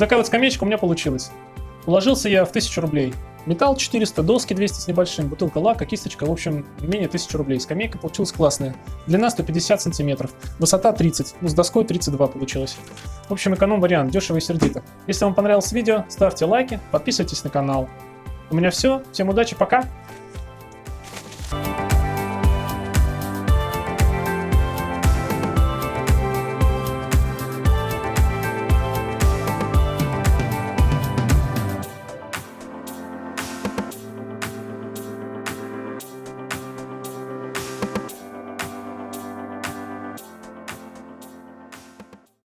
такая вот скамеечка у меня получилась. Уложился я в 1000 рублей. Металл 400, доски 200 с небольшим, бутылка лака, кисточка, в общем, менее 1000 рублей. Скамейка получилась классная. Длина 150 сантиметров, высота 30, ну с доской 32 получилось. В общем, эконом-вариант, дешево и сердито. Если вам понравилось видео, ставьте лайки, подписывайтесь на канал. У меня все, всем удачи, пока!